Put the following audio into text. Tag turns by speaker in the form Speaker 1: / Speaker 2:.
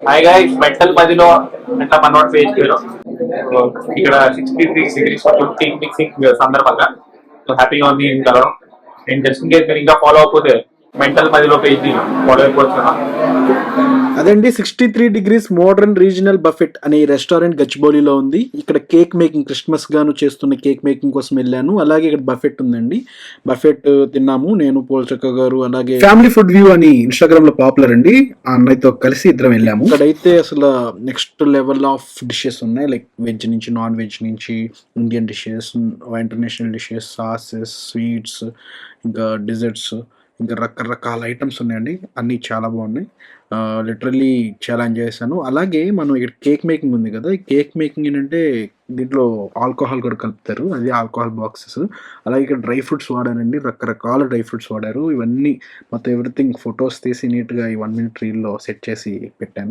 Speaker 1: Hi guys, mental 10లో అంటే మనోడ్ face ఇక్కడ 63 degrees cake mixing సందర్భంగా హ్యాపీగా ఉంది కలవడం. నేను జస్ట్ ఇన్ కేస్ మీరు ఇంకా ఫాలో అవ్వకపోతే మెంటల్ 10లో పేజ్ ఫాలో అయిపోవచ్చు.
Speaker 2: అదండి 63 degrees మోడర్న్ రీజనల్ బఫెట్ అనే రెస్టారెంట్ గచ్చిబౌలిలో ఉంది. ఇక్కడ కేక్ మేకింగ్ క్రిస్మస్ గాను చేస్తున్న కేక్ మేకింగ్ కోసం వెళ్ళాను. అలాగే ఇక్కడ బఫెట్ ఉందండి, బఫెట్ తిన్నాము నేను, పోల్చక్క గారు, అలాగే ఫ్యామిలీ ఫుడ్ వ్యూ అని ఇన్స్టాగ్రామ్ లో పాపులర్ అండి, ఆ అన్నయ్యతో కలిసి ఇద్దరం వెళ్ళాము. ఇక్కడైతే అసలు నెక్స్ట్ లెవెల్ ఆఫ్ డిషెస్ ఉన్నాయి, లైక్ వెజ్ నుంచి నాన్ వెజ్ నుంచి Indian dishes, international dishes, sauces, sweets, ఇంకా డిజర్ట్స్, ఇంకా రకరకాల ఐటమ్స్ ఉన్నాయండి. అన్నీ చాలా బాగున్నాయి. లిటరల్లీ చాలా ఎంజాయ్ చేశాను. అలాగే మనం ఇక్కడ కేక్ మేకింగ్ ఉంది కదా, ఈ కేక్ మేకింగ్ ఏంటంటే దీంట్లో ఆల్కహాల్ కూడా కలుపుతారు, అది ఆల్కహాల్ బాక్సెస్. అలాగే ఇక్కడ డ్రై ఫ్రూట్స్ వాడారండి, రకరకాల డ్రై ఫ్రూట్స్ వాడారు. ఇవన్నీ మొత్తం ఎవ్రీథింగ్ ఫొటోస్ తీసి నీట్గా ఈ 1 minute రీల్లో సెట్ చేసి పెట్టాను.